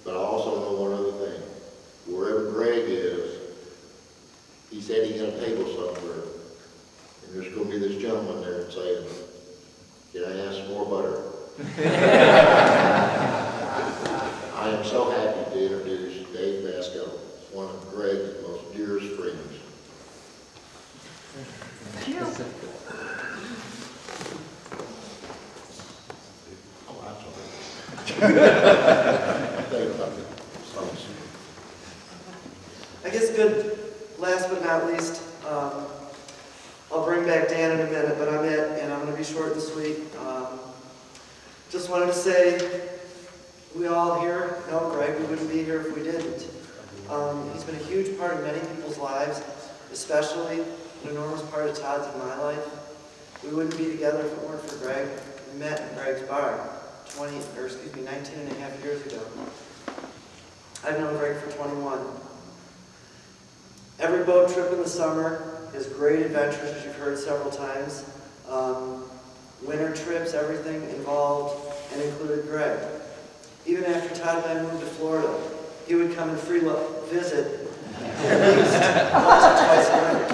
But I also know one other thing. Wherever Greg is, he said he got a table somewhere, and there's going to be this gentleman there saying, "Can I have some more butter?" I am so happy to introduce Dave Basco, one of Greg's most dearest friends. I guess good, last but not least, I'll bring back Dan in a minute, but I'm it, and I'm going to be short and sweet. Just wanted to say, we all here know Greg. We wouldn't be here if we didn't. He's been a huge part of many people's lives, especially an enormous part of Todd's and my life. We wouldn't be together if it weren't for Greg. We met in Greg's bar 19 and a half years ago. I've known Greg for 21. Every boat trip in the summer, his great adventures, as you've heard several times, winter trips, everything involved and included Greg. Even after Todd and I moved to Florida, he would come and visit at least once or twice a winter.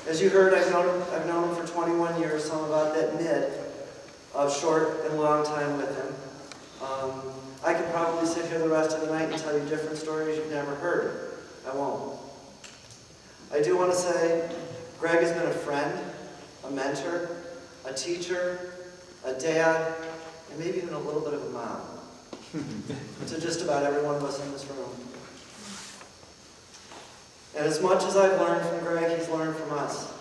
As you heard, I've known him for 21 years, so I'm about that mid of short and long time with him. I could probably sit here the rest of the night and tell you different stories you've never heard. I won't. I do want to say Greg has been a friend, a mentor, a teacher, a dad, and maybe even a little bit of a mom to just about every one of us in this room. And as much as I've learned from Greg, he's learned from us.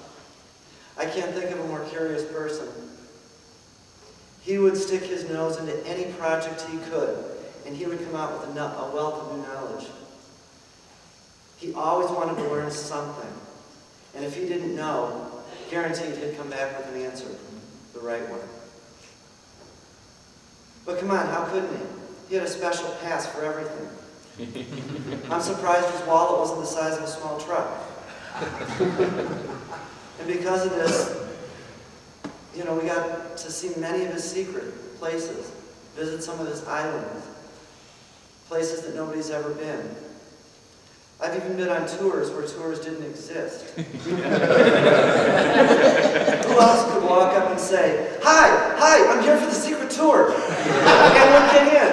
I can't think of a more curious person. He would stick his nose into any project he could, and he would come out with a wealth of new knowledge. He always wanted to learn something, and if he didn't know, guaranteed he'd come back with an answer, the right one. But come on, how couldn't he? He had a special pass for everything. I'm surprised his wallet wasn't the size of a small truck. And because of this, we got to see many of his secret places, visit some of his islands, places that nobody's ever been. I've even been on tours where tours didn't exist. Who else could walk up and say, Hi, I'm here for the secret tour. Anyone get in?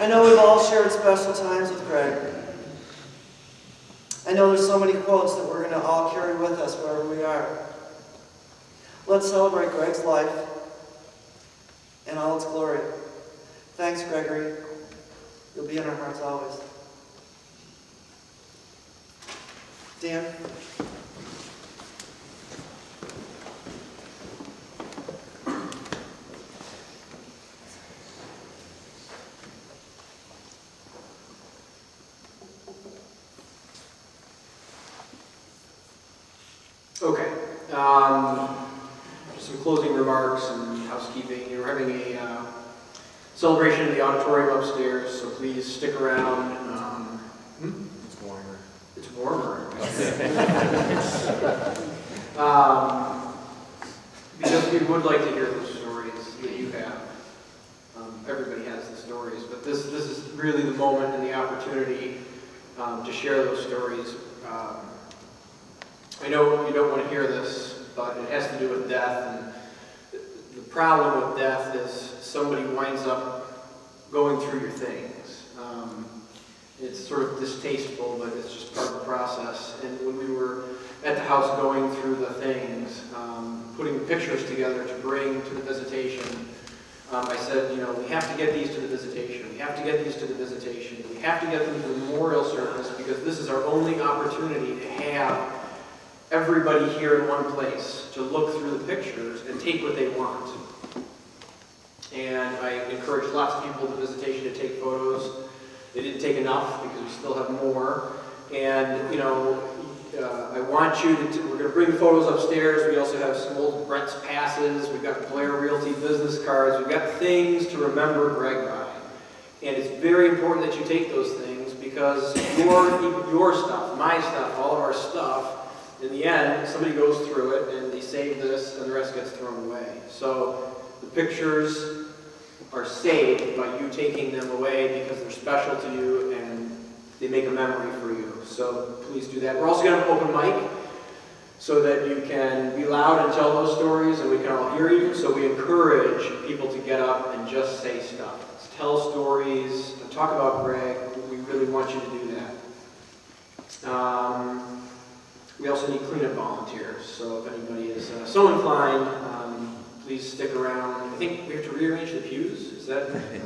I know we've all shared special times with Greg. I know there's so many quotes that we're going to all carry with us wherever we are. Let's celebrate Greg's life in all its glory. Thanks, Gregory. You'll be in our hearts always. Dan? Okay. Just some closing remarks and housekeeping. We're having a celebration in the auditorium upstairs, so please stick around. It's warmer. It's warmer. Because we would like to hear those stories that you have. Everybody has the stories, but this is really the moment and the opportunity to share those stories. I know you don't want to hear this, but it has to do with death, and the problem with death is somebody winds up going through your things. It's sort of distasteful, but it's just part of the process. And when we were at the house going through the things, putting pictures together to bring to the visitation, I said, we have to get these to the visitation. We have to get these to the visitation. We have to get them to the memorial service because this is our only opportunity to have everybody here in one place to look through the pictures and take what they want. And I encouraged lots of people at the visitation to take photos. They didn't take enough because we still have more. And, I want you to, we're going to bring the photos upstairs. We also have some old Brett's passes. We've got Blair Realty business cards. We've got things to remember Greg by. And it's very important that you take those things because your stuff, my stuff, all of our stuff, in the end, somebody goes through it and they save this and the rest gets thrown away. So the pictures are saved by you taking them away because they're special to you and they make a memory for you. So please do that. We're also going to have an open mic so that you can be loud and tell those stories and we can all hear you. So we encourage people to get up and just say stuff. Tell stories, talk about Greg. We really want you to do that. We also need cleanup volunteers. So if anybody is so inclined, please stick around. I think we have to rearrange the pews. Is that okay?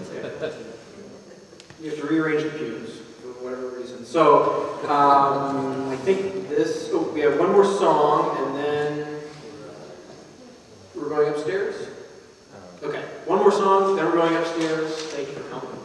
We have to rearrange the pews for whatever reason. So I think this. Oh, we have one more song, and then we're going upstairs. Okay, one more song, then we're going upstairs. Thank you for coming.